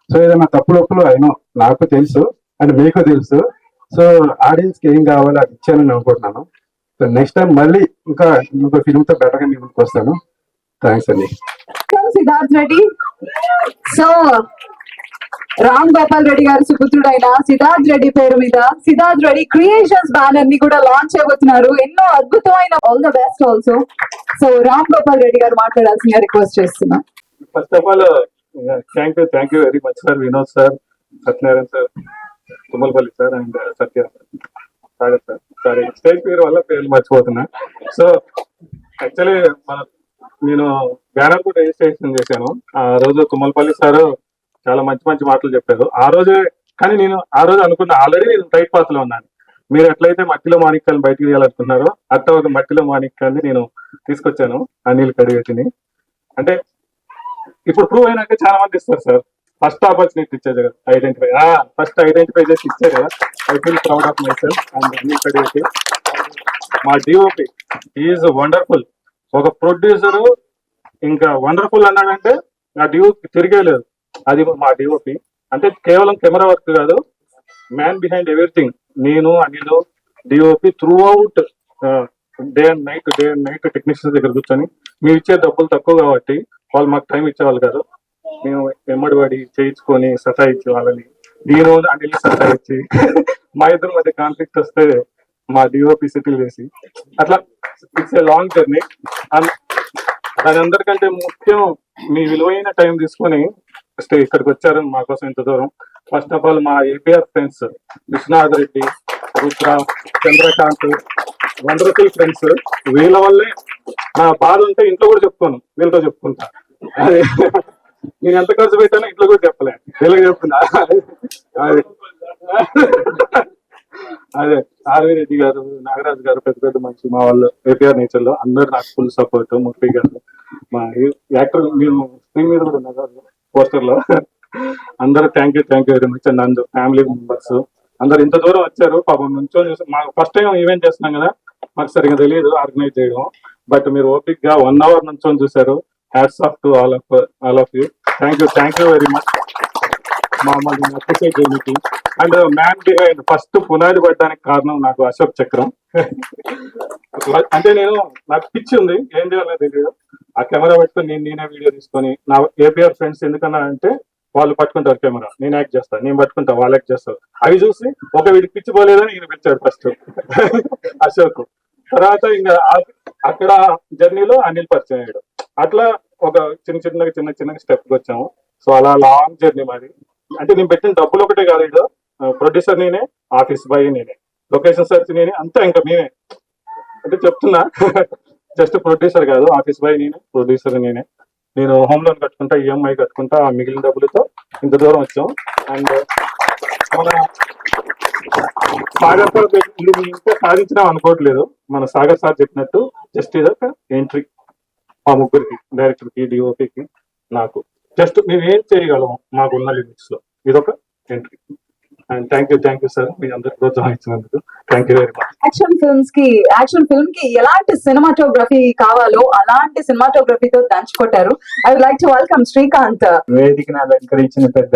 సో ఏదైనా తప్పులొప్పులు అయినా నాకు తెలుసు అండ్ మీకు తెలుసు. సో ఆడియన్స్ కి ఏం కావాలో అది ఇచ్చానని అనుకుంటున్నాను. సో నెక్స్ట్ టైం మళ్ళీ ఇంకో ఫిల్మ్ తో బెటర్ గా మీ ముందుకు వస్తాను. థ్యాంక్స్ అండి. సిద్ధార్థ్ రెడ్డి. సో రామ్ గోపాల్ రెడ్డి గారి సుపుత్రుడైన సిద్ధార్థ్ రెడ్డి పేరు మీద సిద్ధార్థ్ రెడ్డి క్రియేషన్స్ బ్యానర్ ని కూడా లాంచ్ చేయబోతున్నారు. ఎన్నో అద్భుతమైన all the best also. So Ram Gopal Reddy గారు మాట్లాడాల్సిందిగా రిక్వెస్ట్ చేస్తున్నా. First of all thank you very much sir, Vinod sir, Satyanarayana sir, Tummalapalli sir and Satya Sagar sir. Sorry stage పేరు వల్ల పేర్లు మర్చిపోతున్నా. సో యాక్చువల్లీ నేను బ్యానర్ కూడా రిజిస్ట్రేషన్ చేశాను. ఆ రోజు తుమ్మలపల్లి సార్ చాలా మంచి మంచి మాటలు చెప్పారు ఆ రోజే. కానీ నేను ఆ రోజు అనుకున్నా ఆల్రెడీ నేను రైట్ పాత్ లో ఉన్నాను. మీరు ఎట్లయితే మట్టిలో మాణిక్యాలను బయటకు తీయాలనుకున్నారో అట్లా ఒక మట్టిలో మాణిక్యాన్ని నేను తీసుకొచ్చాను, అనిల్ కడిగట్టిని. అంటే ఇప్పుడు ప్రూవ్ అయినాక చాలా మంది ఇస్తారు సార్, ఫస్ట్ ఆపర్చునిటీ ఇచ్చారు కదా, ఫస్ట్ ఐడెంటిఫై చేసి ఇచ్చారు కదా. I feel proud of myself and Anil Kadigatti. మా డిఓపి ఈజ్ వండర్ఫుల్. ఒక ప్రొడ్యూసరు ఇంకా వండర్ఫుల్ అన్నాడంటే ఆ డిఓపి తిరిగేలేదు. అది మా డిఓపి అంటే కేవలం కెమెరా వర్క్ కాదు, మ్యాన్ బిహైండ్ ఎవ్రీథింగ్. నేను Anil DOP throughout day and night technicians దగ్గర కూర్చొని మేము ఇచ్చే డబ్బులు తక్కువ కాబట్టి వాళ్ళు మాకు టైం ఇచ్చేవాళ్ళు కాదు. మేము ఎమ్మడివాడి చేయించుకొని సతాయించి వాళ్ళని, నేను అనిల్ సతాయించి మా ఇద్దరు మధ్య కాన్ఫ్లిక్ట్ వస్తే మా డిఓపి సెటిల్ చేసి అట్లా ఇట్స్ ఏ లాంగ్ జర్నీ. దాని అందరికంటే ముఖ్యం మీ విలువైన టైం తీసుకొని ఇక్కడికి వచ్చారు మా కోసం ఇంత దూరం. ఫస్ట్ ఆఫ్ ఆల్ మా APR friends Vishwanath Reddy, Rudra, Chandrakanth, wonderful friends. వీళ్ళ వల్లే నా బాధ ఉంటే ఇంట్లో కూడా చెప్పుకోను, వీళ్ళతో చెప్పుకుంటా. అదే నేను ఎంత ఖర్చు పెట్టానో ఇంట్లో కూడా చెప్పలే, వీళ్ళకి చెప్తున్నా. అదే ఆర్వి రెడ్డి గారు, నాగరాజు గారు పెద్ద పెద్ద మనిషి మా వాళ్ళు ఏపీఆర్ నేచర్ లో అందరు నాకు ఫుల్ సపోర్ట్. ముప్పై గారు మా యాక్టర్, మేము స్క్రీన్ మీద కూడా ఉన్నారు పోస్టర్ లో. అందరూ thank you very much. And అందరూ ఫ్యామిలీ మెంబర్స్ అందరు ఇంత దూరం వచ్చారు. పాపం నుంచో మాకు ఫస్ట్ టైం ఈవెంట్ చేస్తున్నాం కదా, మాకు సరిగ్గా తెలియదు ఆర్గనైజ్ చేయడం. బట్ మీరు ఓపిక్ గా 1 hour నుంచో చూసారు. Hats off to all of you. Thank you very much. మమ్మల్ని అప్రిషియేట్ చేయడానికి. అండ్ మ్యాన్ బిహైండ్ ఫస్ట్ పునాది పడడానికి కారణం నాకు అశోక్ చక్రం. అంటే నాకు పిచ్చి ఉంది, ఏం చేయాలో తెలియదు. ఆ కెమెరా పెట్టుకొని నేనే వీడియో తీసుకొని నా ఏపీఆర్ ఫ్రెండ్స్ ఎందుకన్నా అంటే వాళ్ళు పట్టుకుంటారు కెమెరా, నేను యాక్ట్ చేస్తాను, నేను పట్టుకుంటా, వాళ్ళు యాక్ట్ చేస్తారు. అవి చూసి ఒక వీడికి పిచ్చి పోలేదని ఈయన పిలిచాడు ఫస్ట్ అశోక్. తర్వాత ఇంకా అక్కడ జర్నీలో అనిల్ పరిచయం అయ్యాడు. అట్లా ఒక చిన్న స్టెప్ వచ్చాము. సో అలా లాంగ్ జర్నీ మాది. అంటే నేను పెట్టిన డబ్బులు ఒకటే కాదు, ఇడు ప్రొడ్యూసర్ నేనే, ఆఫీస్ బాయ్ నేనే, లొకేషన్ సర్చ్ నేనే, అంతా ఇంకా మేమే. అంటే చెప్తున్నా జస్ట్ ప్రొడ్యూసర్ కాదు, ఆఫీస్ బాయ్ నేనే, ప్రొడ్యూసర్ నేనే. నేను హోమ్ లోన్ కట్టుకుంటా, ఈఎంఐ కట్టుకుంటా, ఆ మిగిలిన డబ్బులతో ఇంత దూరం వచ్చాం. అండ్ మన సాగర్ సార్ ఇది ఇంకా సాధించినాం అనుకోవట్లేదు. మన సాగర్ సార్ చెప్పినట్టు జస్ట్ ఇదొక ఎంట్రీ మా ముగ్గురికి, డైరెక్టర్కి, డిఓపికి, నాకు. జస్ట్ మేము ఏం చేయగలం మాకున్న లిమిట్స్ లో, ఇదొక entry. And thank you sir, మీ అందరు ప్రోత్సాహం ఇచ్చినందుకు thank you very much. Action film కి ఎలాంటి సినిమాటోగ్రఫీ కావాలో అలాంటి సినిమాటోగ్రఫీతో దంచుకొట్టారు. I would like to welcome Srikanth. వేదికను అలంకరించిన పెద్ద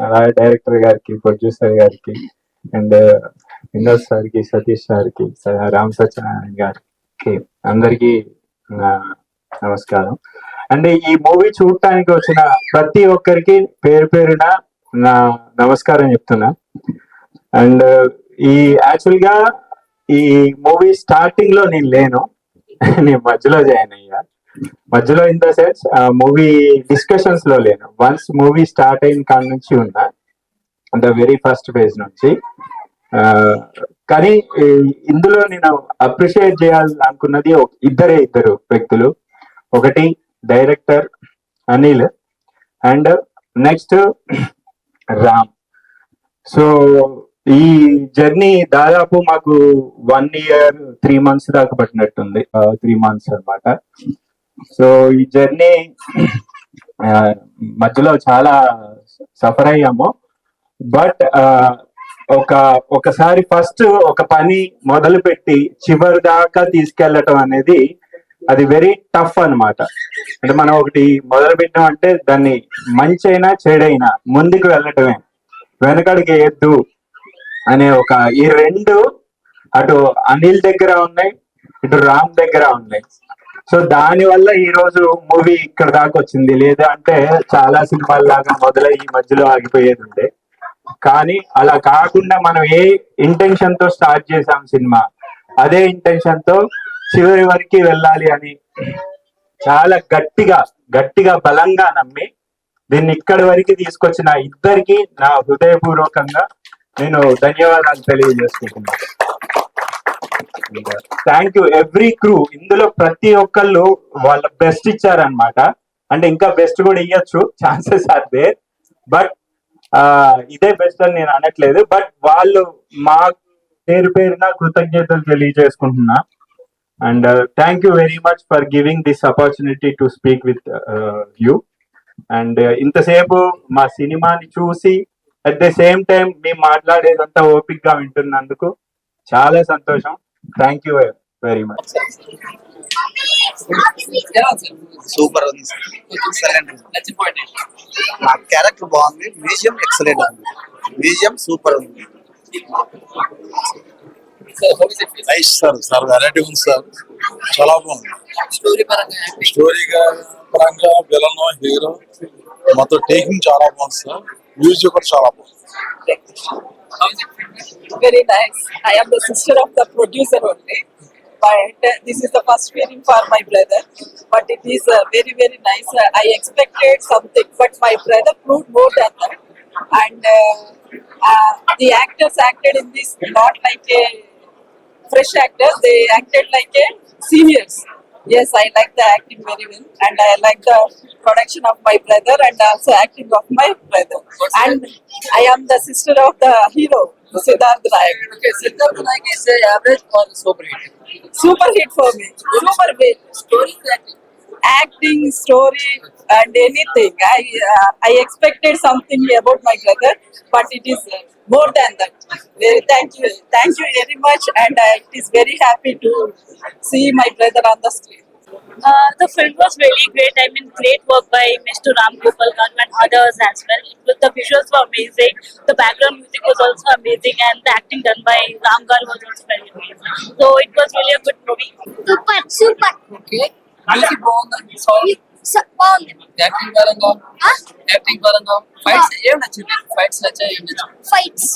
అలాగే డైరెక్టర్ గారికి, ప్రొడ్యూసర్ గారికి, అండ్ వినోద్ సార్కి, సతీష్ సార్కి, రామ్ సత్యనారాయణ గారికి, అందరికి నా నమస్కారం. అండ్ ఈ మూవీ చూడటానికి వచ్చిన ప్రతి ఒక్కరికి పేరు పేరున నా నమస్కారం చెప్తున్నా. అండ్ ఈ యాక్చువల్ గా ఈ మూవీ స్టార్టింగ్ లో నేను లేను, నేను మధ్యలో జాయిన్ అయ్యా. మధ్యలో in the sense movie discussions లో లేను, వన్స్ మూవీ స్టార్ట్ అయిన కాడ నుంచి ఉన్నా, ద వెరీ ఫస్ట్ ఫేజ్ నుంచి. కానీ ఇందులో నేను అప్రిషియేట్ చేయాలి అనుకున్నది ఇద్దరు వ్యక్తులు. ఒకటి director Anil, and next Ram. So ఈ జర్నీ దాదాపు మాకు 1 year 3 months దాకా పట్టినట్టుంది, 3 months అన్నమాట. సో ఈ జర్నీ మధ్యలో చాలా సఫర్ అయ్యాము. బట్ ఒకసారి ఫస్ట్ ఒక పని మొదలు పెట్టి చివరి దాకా తీసుకెళ్లటం అనేది అది వెరీ టఫ్ అన్నమాట. అంటే మనం ఒకటి మొదలు పెట్టాం అంటే దాన్ని మంచి అయినా చెడైనా ముందుకు వెళ్ళటమే, వెనకడికి ఎద్దు అనే ఈ రెండు అటు అనిల్ దగ్గర ఉన్నాయి, ఇటు రామ్ దగ్గర ఉన్నాయి. సో దాని వల్ల ఈ రోజు మూవీ ఇక్కడ దాకా వచ్చింది. లేదా అంటే చాలా సినిమాల లాగా మొదలయ్యి మధ్యలో ఆగిపోయేది ఉండే. కానీ అలా కాకుండా మనం ఏ ఇంటెన్షన్ తో స్టార్ట్ చేసాం సినిమా, అదే ఇంటెన్షన్ తో చివరి వరకు వెళ్ళాలి అని చాలా గట్టిగా బలంగా నమ్మి దీన్ని ఇక్కడి వరకు తీసుకొచ్చిన ఇద్దరికి నా హృదయపూర్వకంగా నేను ధన్యవాదాలు తెలియజేసుకుంటున్నాను. Thank you every crew. ఇందులో ప్రతి ఒక్కళ్ళు వాళ్ళ బెస్ట్ ఇచ్చారనమాట. అంటే ఇంకా బెస్ట్ కూడా ఇవ్వచ్చు, ఛాన్సెస్ ఆర్ దేర్. బట్ ఇదే బెస్ట్ అని నేను అనట్లేదు. బట్ వాళ్ళు మా పేరున కృతజ్ఞతలు తెలియజేసుకుంటున్నా. And thank you very much for giving this opportunity to speak with you. And ఇంతసేపు మా సినిమాని చూసి అట్ ద సేమ్ టైం మేము మాట్లాడేదంతా ఓపిక్ గా వింటున్నందుకు చాలా సంతోషం. Thank you very much. Super ఉంది, ఎక్సలెంట్. నా క్యారెక్టర్ బాగుంది, మ్యూజియం ఎక్సలెంట్ ఉంది, మ్యూజియం సూపర్ ఉంది. నైస్ సార్ వెరైటీ ఉంది సార్, చాలా బాగుంది. స్టోరీగా పరంగా విలన్, హీరో మొత్తం టేకింగ్ చాలా బాగుంది సార్. మ్యూజిక్ కూడా చాలా బాగుంది. Very nice. I am the sister of the producer only, but this is the first feeling for my brother. But it is very nice. I expected something, but my brother proved more than that. And the actors acted in this not like a fresh actors; they acted like a seniors. Yes, I like the acting very well, and I like the production of my brother and also acting of my brother. And I am the sister of the hero, Siddharth Nayak. Okay, Siddharth Nayak is a average or super hit? Super hit for me. Super hit. Story, acting, story, and anything. I expected something about my brother, but it is more than that. Thank you very much, and it is very happy to see my brother on the screen. The film was really great. I mean, great work by Mr. Ram Gopal Garu and others as well. The visuals were amazing. The background music was also amazing, and the acting done by Ram Garu was also very amazing. So it was really a good movie. Super. Okay. Music బాగుంది. బాగుంది. Acting పరంగా fights ఏం నచ్చింది? Fights నచ్చాయి ఏం నచ్చింది? Fights.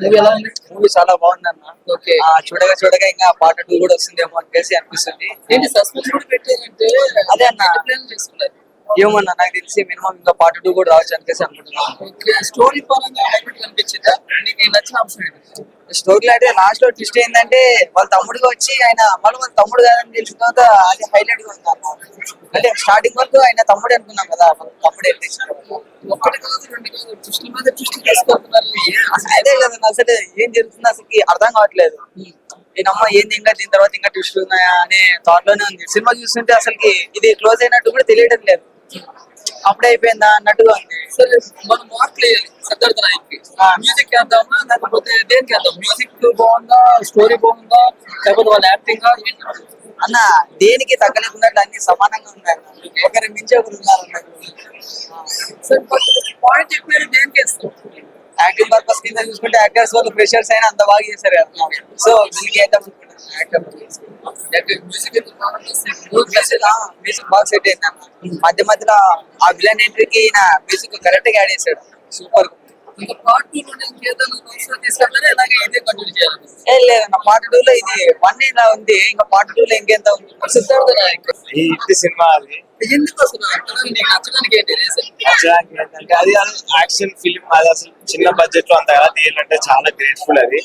Movie ఎలా ఉంది? మూవీ చాలా బాగుంది అన్న. ఓకే. చూడగా ఇంకా పార్ట్ 2 కూడా వస్తుందేమో అనిపిసి అనిపిస్తుంది. ఏంటి సస్పెన్స్ కూడా పెట్టారంటే అదే అన్న. ప్లాన్ చేసుకున్నారు. ఏమన్నా నాకు తెలిసి మినిమం ఇంకా పార్ట్ 2 కూడా రావచ్చు అనిపిసి అనుకుంటున్నాను. ఓకే. స్టోరీ పరంగా హైలైట్ కనిపించిందా? నీకు నచ్చిన అంశం ఏంటి? స్టోరీలో అయితే లాస్ట్ లో ట్విస్ట్ ఏంటంటే వాళ్ళ తమ్ముడుగా వచ్చి ఆయన మళ్ళీ వాళ్ళ తమ్ముడు కాదని తెలిసిన తర్వాత అది హైలైట్ గా ఉంది అన్న. అంటే స్టార్టింగ్ వరకు ఆయన తమ్ముడు అనుకున్నాం కదా, వాళ్ళ తమ్ముడు ఏంటి ఒక్కటి కాదు రెండు కాదు ట్విస్ట్ మీద ట్విస్ట్ తీసుకుంటున్నారు. అదే కదా అసలు ఏం జరుగుతుందో అసలు అర్థం కావట్లేదు. నేనమ్మ ఏంది ఇంకా దీని తర్వాత ఇంకా ట్విస్ట్ ఉన్నాయా అనే థాట్ లోనే ఉంది. సినిమా చూస్తుంటే అసలుకి ఇది క్లోజ్ అయినట్టు కూడా తెలియడం లేదు, అప్పుడే అయిపోయిందా అన్నట్టుగా ఉంది. సరే మనం మార్క్ వేయాలి సిద్ధార్థ నాయక్ మ్యూజిక్ వేద్దామా లేకపోతే దేనికి వేద్దాం? మ్యూజిక్ బాగుందా, స్టోరీ బాగుందా, లేకపోతే వాళ్ళ యాక్టింగ్ అన్న దేనికి తగ్గలేకున్నట్లు అన్ని సమానంగా ఉన్నాయి. ఒకరి మించి ఒకరు ఉన్నారు అన్నట్టు. పాయింట్ చెప్పారు దేనికి వేస్తాం? యాక్టింగ్ పర్పస్ కింద చూసుకుంటే యాక్టర్స్ వాళ్ళు ఫ్రెషర్స్ అయినా అంత బాగా చేశారు కదా, సో దీనికి వేద్దాం మ్యూజిక్ బాగా సెట్ అయింది అన్న. మధ్య మధ్యలో ఆ విలన్ ఎంట్రీకి నా మ్యూజిక్ కరెక్ట్ గా యాడ్ చేశాడు, సూపర్. ఇంకా పార్ట్ 2 లో ఇంకేదైనా తీసుకెళ్తారా అలాగే ఇదే కంటిన్యూ చేయాలి? ఏం లేదన్న, పార్ట్ 2 లో ఇది 1 ఇలా ఉంది, ఇంకా పార్ట్ 2 లో ఇంకెంత ఉంది. సిద్ధార్థ నాయక్ ఈ ఇంటి సినిమా అది ఎందుకు అసలు నీకు నచ్చడానికి ఏంటి రీజన్? ఏంటంటే అది యాక్షన్ ఫిలిం, అది అసలు చిన్న బడ్జెట్ లో అంత ఎలా తీయాలంటే చాలా గ్రేట్ఫుల్. అది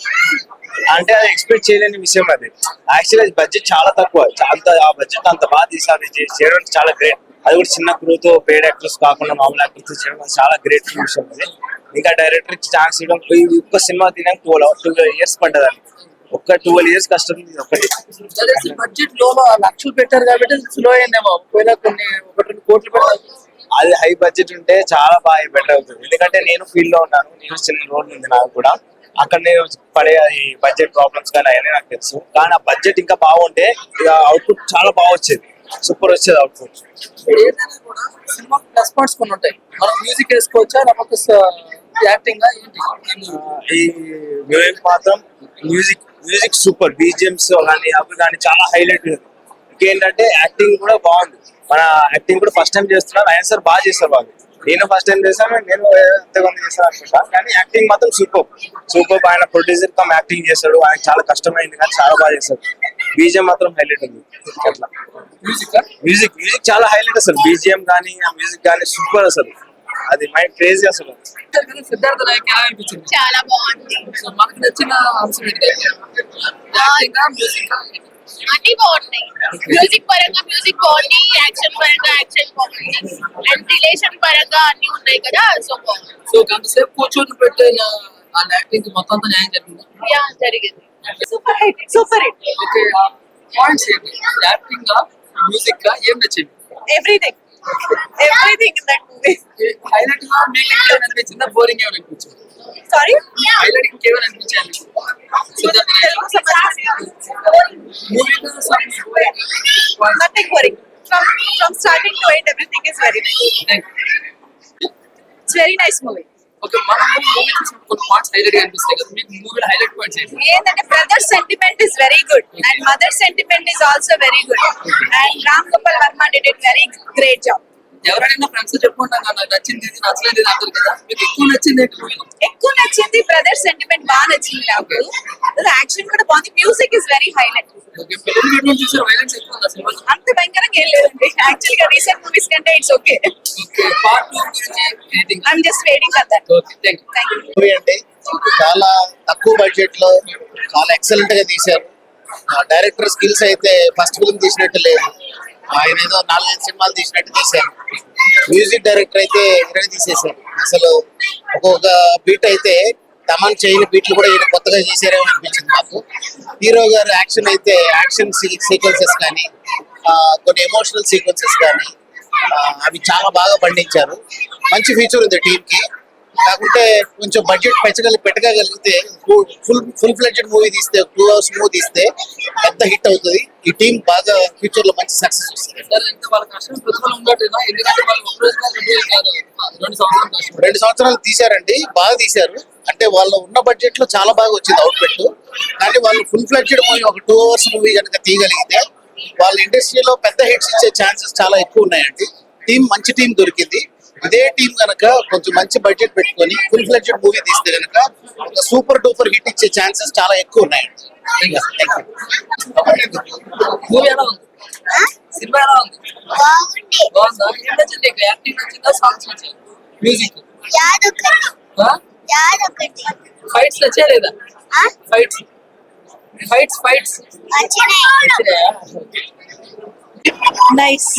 అంటే అది ఎక్స్పెక్ట్ చేయలేని విషయం. అది యాక్చువల్లీ అది బడ్జెట్ చాలా తక్కువ, అంత ఆ బడ్జెట్ అంత బాగా తీసారు, చేయడం చాలా గ్రేట్. అది కూడా చిన్న క్రూతో పెయిడ్ యాక్టర్స్ కాకుండా మామూలు యాక్టర్స్ చేయడం అది చాలా గ్రేట్ విషయం. అది ఇంకా డైరెక్టర్ ఛాన్స్ ఇవ్వడం, ఒక్క సినిమా తినక 12 years పడ్డది. ఒక్క 12 years కష్టం ఒకటి. బడ్జెట్ లో లక్షలు పెట్టారు కాబట్టి స్లో అయిందేమో, పోయినా కొన్ని 1-2 కోట్లు పెట్టారు. అది హై బడ్జెట్ ఉంటే చాలా బాగా బెటర్ అవుతుంది. ఎందుకంటే నేను ఫీల్డ్ లో ఉన్నాను, నేను చిన్న రోల్ ఉంది నాకు కూడా. అక్కడ నేను పడే ఈ బడ్జెట్ ప్రాబ్లమ్స్ కానీ అవన్నీ నాకు తెలుసు. కానీ ఆ బడ్జెట్ ఇంకా బాగుంటే ఇక అవుట్పుట్ చాలా బాగా వచ్చేది, సూపర్ వచ్చేది అవుట్పుట్. ఏదైనా కూడా సినిమా ప్లస్ పాయింట్స్ కొన్ని ఉంటాయి. మనం మ్యూజిక్ వేసుకోవచ్చా లేకపోతే యాక్టింగ్ ఈ మ్యూజిక్ మాత్రం మ్యూజిక్ సూపర్, బీజిఎంస్ కానీ అవి కానీ చాలా హైలైట్. ఇంకేంటంటే యాక్టింగ్ కూడా బాగుంది. మన యాక్టింగ్ కూడా ఫస్ట్ టైం చేస్తున్నారు, ఆయన సార్ బాగా చేస్తారు వాళ్ళు. నేను ఫస్ట్ టైం చేశాను, నేను ఎంతమంది చేశాను అనుకుంటా. కానీ యాక్టింగ్ మాత్రం సూపర్. ఆయన ప్రొడ్యూసర్ కమ్ యాక్టింగ్ చేస్తాడు, ఆయన చాలా కష్టమైంది కానీ చాలా బాగా చేస్తాడు. బీజిఎం మాత్రం హైలైట్ ఉంది. అట్లా మ్యూజిక్ చాలా హైలైట్ అసలు. బీజిఎం కానీ ఆ మ్యూజిక్ కానీ సూపర్ అసలు. అది మైండ్ క్రేజీ అసలు. సిద్ధార్థ నాయక్ ఎలా అనిపించింది? చాలా బాగుంది. సో మనకు నచ్చిన అంశం ఏంటి? అన్ని బాగున్నాయి. మ్యూజిక్ పరంగా మ్యూజిక్ బాగుంది, యాక్షన్ పరంగా యాక్షన్ బాగుంది, అండ్ రిలేషన్ పరంగా అన్ని ఉన్నాయి కదా, సో బాగుంది. సో అంతసేపు కూర్చొని పెట్టే వాళ్ళ యాక్టింగ్ మొత్తం అంతా న్యాయం జరిగింది. యా జరిగింది. Super hit. ఓకే, పాయింట్స్ ఏంటి? యాక్టింగ్ మ్యూజిక్ ఏం నచ్చింది? Everything in that movie. Highlight గా మీకు ఏమైనా అనిపించిందా, బోరింగ్ ఏమైనా అనిపించింది? సారీ, హైలైట్ ఇంకేమైనా అనిపించాలి? Nothing boring. From starting to end, everything is very nice. It's very nice movie. Okay, మనం మూవీ చూసినప్పుడు కొన్ని పాయింట్స్ హైలైట్ గా అనిపిస్తాయి కదా, మీకు మూవీలో హైలైట్ పాయింట్స్ ఏంటి? ఏంటంటే brother sentiment is very good and mother sentiment is also very good and Ram Gopal Varma did it very great job. ఎవరైనా ఫ్రెండ్స్ చెప్పుకుంటాను నాకు నచ్చింది ఇది నచ్చలేదు ఇది అంటారు కదా, మీకు ఎక్కువ నచ్చింది ఏంటి మూవీలో? ఎక్కువ నచ్చింది బ్రదర్ సెంటిమెంట్, బాగా నచ్చింది నాకు. యాక్షన్ కూడా బాగుంది, music is very highlight. Okay, పిల్లలు వీడియో చూసారు, వైలెన్స్ ఎక్కువ ఉంది అసలు. అంత భయంకరంగా ఏం లేదండి, యాక్చువల్ గా రీసెంట్ మూవీస్ కంటే ఇట్స్ ఓకే. ఓకే, పార్ట్ 2 గురించి rating? I'm just waiting for that. Okay, thank you. Movie అంటే చాలా తక్కువ బడ్జెట్ లో చాలా ఎక్సలెంట్ గా తీశారు. డైరెక్టర్ స్కిల్స్ అయితే ఫస్ట్ ఫిల్మ్ తీసినట్టు లేదు, ఆయన ఏదో 4-5 సినిమాలు తీసినట్టు తీశారు. మ్యూజిక్ డైరెక్టర్ అయితే ఇరవై తీసేశారు. అసలు ఒక్కొక్క బీట్ అయితే తమన్ చేయని బీట్లు కూడా ఈయన కొత్తగా చేశారేమో అనిపించింది నాకు. హీరో గారు యాక్షన్ అయితే యాక్షన్ సీక్వెన్సెస్ కానీ కొన్ని ఎమోషనల్ సీక్వెన్సెస్ కానీ అవి చాలా బాగా పండించారు. మంచి ఫ్యూచర్ ఉంది టీమ్ కి. కాకుంటే కొంచెం బడ్జెట్ పెట్టగలిగితే ఫుల్ ఫ్లెడ్జెడ్ మూవీ తీస్తే 2 hours మూవీ తీస్తే పెద్ద హిట్ అవుతుంది. ఈ టీం బాగా ఫ్యూచర్ లో మంచి సక్సెస్ వస్తుంది. 2 సంవత్సరాలు తీశారండి, బాగా తీశారు. అంటే వాళ్ళు ఉన్న బడ్జెట్ లో చాలా బాగా వచ్చింది అవుట్పుట్. కానీ వాళ్ళు ఫుల్ ఫ్లెడ్జెడ్ మూవీ ఒక 2 hours మూవీ కనుక తీయగలిగితే వాళ్ళ ఇండస్ట్రీలో పెద్ద హిట్స్ ఇచ్చే ఛాన్సెస్ చాలా ఎక్కువ ఉన్నాయండి. మంచి టీం దొరికింది. ఇదే టీం కనుక కొంచెం మంచి బడ్జెట్ పెట్టుకొని ఫుల్ ఫ్లెడ్జెడ్ మూవీ తీస్తే కనుక ఒక సూపర్ డూపర్ హిట్ ఇచ్చే ఛాన్సెస్ చాలా ఎక్కువ ఉన్నాయండి. మూవీ ఎలా ఉంది? సినిమా ఎలా ఉంది? బాగుందా? ఏం నచ్చింది? యాక్టింగ్ నచ్చిందా? సాంగ్స్ నచ్చిందా? మ్యూజిక్? ఫైట్స్ నచ్చా లేదా? Fights nice.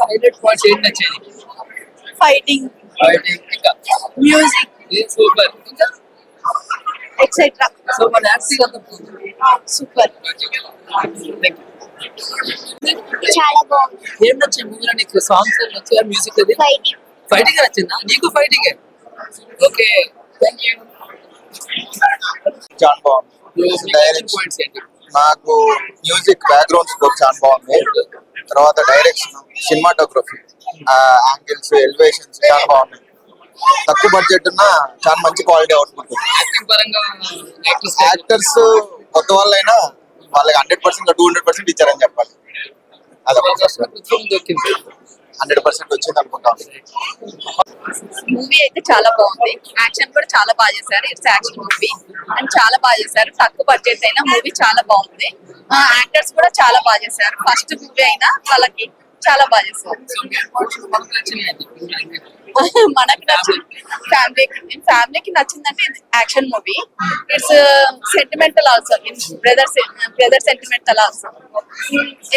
హైలైట్ పాయింట్స్ ఏంటి నచ్చేది? ఫైటింగ్, ఇంకా మ్యూజిక్, సూపర్, ఇంకా ఎక్సెట్రా. సో మన యాక్టింగ్ అంత సూపర్, చాలా బాగుంది. ఏం నచ్చింది మూవీలో నీకు? సాంగ్స్ నచ్చా? మ్యూజిక్ అది? ఫైటింగ్ నచ్చిందా నీకు? Fighting okay, thank you. చాలా బాగుంది. డైరెక్షన్ పాయింట్స్ ఏంటి? నాకు మ్యూజిక్ బ్యాక్గ్రౌండ్ స్కోర్ చాలా బాగుంది. తర్వాత డైరెక్షన్, సినిమాటోగ్రఫీ, యాంగిల్స్, ఎలివేషన్స్ చాలా బాగున్నాయి. తక్కువ బడ్జెట్ ఉన్న చాలా మంచి క్వాలిటీ అవుట్పుట్. యాక్టింగ్ పరంగా యాక్టర్స్ కొత్త వాళ్ళైనా వాళ్ళకి 100% 200% ఇచ్చారని చెప్పాలి. అదొక 100% వచ్చింది అనుకుంటాం. మూవీ అయితే చాలా బాగుంది. యాక్షన్ కూడా చాలా బాగా చేశారు. ఇట్స్ యాక్షన్ మూవీ అండ్ చాలా బాగా చేశారు. తక్కువ బడ్జెట్ అయినా మూవీ చాలా బాగుంది. యాక్టర్స్ కూడా చాలా బాగా చేశారు. ఫస్ట్ మూవీ అయినా వాళ్ళకి చాలా బాగా చేశారు. మనకి నచ్చింది ఫ్యామిలీకి నచ్చిందంటే action movie. It's sentimental also, brother sentimental also.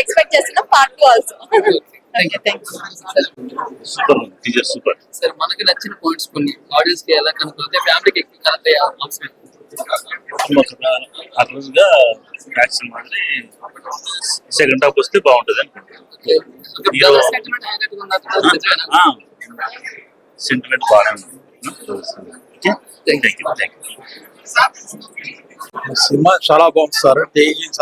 Expect చేస్తున్న part 2 also. Okay, thank you. Super. సరే, మనకి నచ్చిన పాయింట్స్ కొన్ని ఆడియన్స్ కి ఎలా కనుక ఫ్యామిలీకి ఎక్కువ కనెక్ట్ అయ్యే అవసరం. అట్లా యాక్షన్ మాదిరి సెకండ్ హాఫ్ వస్తే బాగుంటుంది సెంటిమెంట్ బాగా సినిమా చాలా బాగుంది sir. Taking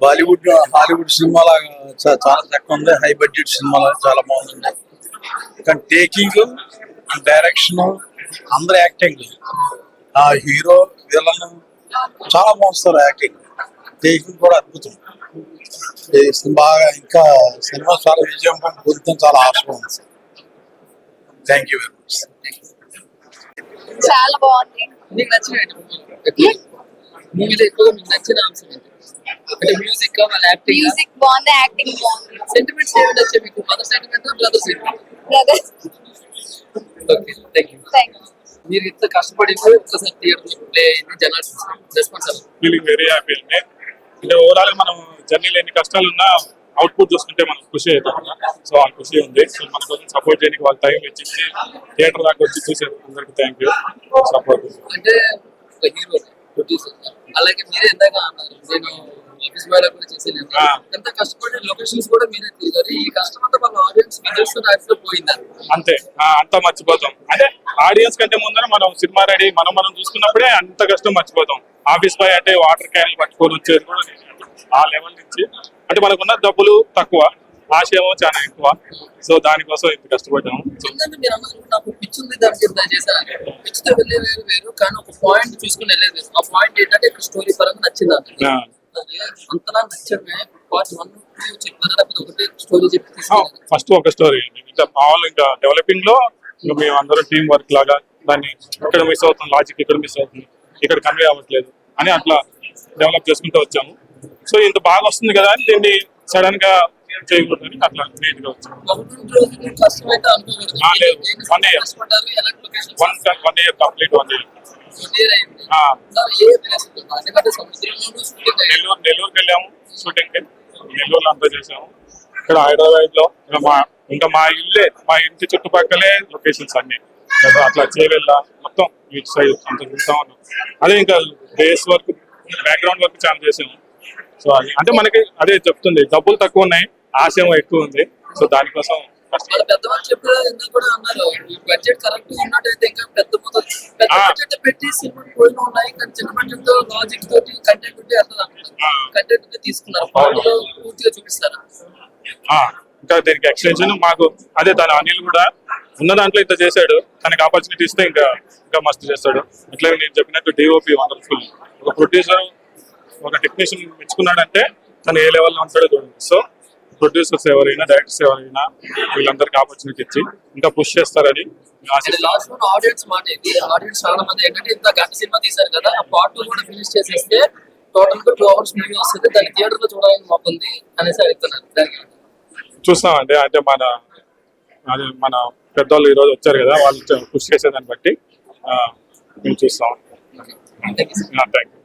Bollywood Hollywood cinema లాగా చాలా తక్కువ ఉంది. హై బడ్జెట్ సినిమా చాలా బాగుంది. కానీ టేకింగ్, డైరెక్షన్, అందరు యాక్టింగ్, ఆ హీరో విలన్ చాలా బాగుంది సార్. యాక్టింగ్, టేకింగ్ కూడా అద్భుతం. బాగా ఇంకా సినిమా చాలా విజయం పొందుతాం, చాలా ఆశగా ఉంది sir. Thank you very much. చాలా బాగుంది. మీకు నచ్చిన మూవీలో ఎక్కువగా మీకు నచ్చిన అంశం ఏంటి? అంటే మ్యూజిక్, వాళ్ళ యాక్టింగ్? మ్యూజిక్ బాగుంది, యాక్టింగ్ బాగుంది. సెంటిమెంట్స్ ఏమిటి వచ్చాయి మీకు? Mother sentiment, brother sentiment? Brothers. Okay, thank you. మీరు ఇంత కష్టపడి ఒక్కసారి థియేటర్ ప్లే అయింది, జనాలు రెస్పాన్స్ ఫీలింగ్ వెరీ హ్యాపీ అండి. అంటే ఓవరాల్ మనం జర్నీలో ఎన్ని కష్టాలు ఉన్నా అవుట్పుట్ చూసుకుంటే మనకు ఖుషి అవుతాం. సో ఆ ఖుషి ఉంది. సో మన కోసం సపోర్ట్ చేయడానికి వాళ్ళ టైం ఇచ్చి థియేటర్ దాకా వచ్చి చూసారు. అందరికి థ్యాంక్ యూ సపోర్ట్. అంటే ఒక హీరో ప్రొడ్యూసర్, అలాగే మీరే ఎందాక అన్నారు నేను ఆఫీస్ బాయ్ కూడా చేసేలేదు. ఎంత కష్టపడి లొకేషన్స్ కూడా మీరే తిరిగారు. ఈ కష్టం అంతా వాళ్ళ ఆడియన్స్ విజువల్స్ పోయిందా? అంతే, అంతా మర్చిపోతాం. అంటే ఆడియన్స్ కంటే ముందర మనం సినిమా రెడీ మనం చూసుకున్నప్పుడే అంత కష్టం మర్చిపోతాం. ఆఫీస్ బాయ్ అంటే వాటర్ క్యాన్లు పట్టుకొని వచ్చేది కూడా ఆ లెవెల్ నుంచి. అంటే మనకున్న డబ్బులు తక్కువ, ఆశయం చాలా ఎక్కువ. సో దానికోసం ఇంత కష్టపడ్డాము. మీరు అన్నారు నాకు పిచ్ ఉంది, దానికి చేశారు. పిచ్ తో వెళ్ళే వేరు, కానీ ఒక పాయింట్ చూసుకుని వెళ్ళేది వేరు. ఆ పాయింట్ ఏంటంటే స్టోరీ పరంగా నచ్చింది. అంతలా నచ్చమే. పార్ట్ 1, 2 చెప్పారా లేకపోతే ఒకటే స్టోరీ చెప్పి? ఫస్ట్ ఒక స్టోరీ, ఇంకా డెవలపింగ్ లో ఇంకా మేము అందరం టీం వర్క్ లాగా దాన్ని ఇక్కడ మిస్ అవుతుంది, లాజిక్ ఇక్కడ మిస్ అవుతుంది, ఇక్కడ కన్వే అవ్వట్లేదు అని అట్లా డెవలప్ చేసుకుంటూ వచ్చాము. సో ఇంత బాగా వస్తుంది కదా అని దీన్ని సడన్ గా చేయకూడదని అట్లా నీట్ గా వచ్చాము. 1 year కంప్లీట్. 1 year నెల్లూరుకి వెళ్ళాము షూటింగ్ కి. నెల్లూరులో అంతా చేసాము. ఇక్కడ హైదరాబాద్ లో ఇంకా మా ఇంటి చుట్టుపక్కలే లొకేషన్స్ అన్ని అట్లా చేయవెళ్ళ మొత్తం బీచ్ సైడ్ అంత చూస్తా ఉన్నాం. అదే ఇంకా బేస్ వర్క్, బ్యాక్గ్రౌండ్ వర్క్ చాలా చేసాము. సో అది అంటే మనకి అదే చెప్తుంది, డబ్బులు తక్కువ ఉన్నాయి, ఆశయం ఎక్కువ ఉంది. సో దానికోసం వాళ్ళ పెద్దవాళ్ళు చెప్పారు ఎందుకు కూడా అన్నారు బడ్జెట్ కరెక్ట్ ఉన్నట్టయితే ఇంకా పెద్ద బడ్జెట్ పెట్టి సినిమా పోయిన ఉన్నాయి కానీ చిన్న బడ్జెట్ తో లాజిక్ తోటి కంటెంట్ ఉంటే వెళ్తుంది అంటున్నారు కంటెంట్ తీసుకున్నారు పాటలో పూర్తిగా చూపిస్తారా ఇంకా దీనికి ఎక్స్టెన్షన్ మాకు అదే తన అనిల్ కూడా ఉన్న దాంట్లో ఇంత చేశాడు, తనకి ఆపర్చునిటీ ఇస్తే ఇంకా ఇంకా మస్తు చేస్తాడు. అట్లా నేను చెప్పినట్టు డిఓపి వండర్ఫుల్, ఒక ప్రొడ్యూసర్ ఒక టెక్నీషియన్ మెచ్చుకున్నాడంటే తను ఏ లెవెల్లో ఉంటాడో చూడండి. సో ప్రొడ్యూసర్స్ ఎవరైనా డైరెక్టర్స్ ఎవరైనా వీళ్ళందరికీ ఆపర్చునిటీ ఇచ్చి ఇంకా పుష్ చేస్తారని లాస్ట్ వన్ ఆడియన్స్ మాట ఇది. ఆడియన్స్ చాలా మంది ఏంటంటే ఇంత గంట సినిమా తీశారు కదా, ఆ పార్ట్ 2 కూడా ఫినిష్ చేసేస్తే టోటల్ గా 2 hours మూవీ వస్తుంది, దాన్ని థియేటర్ లో చూడాలని మాకుంది అనేసి అడుగుతున్నారు. దానికి చూస్తామండి. అంటే మన పెద్దవాళ్ళు ఈరోజు వచ్చారు కదా, వాళ్ళు పుష్ చేసేదాన్ని బట్టి మేము చూస్తాం. Thank you. Thank you.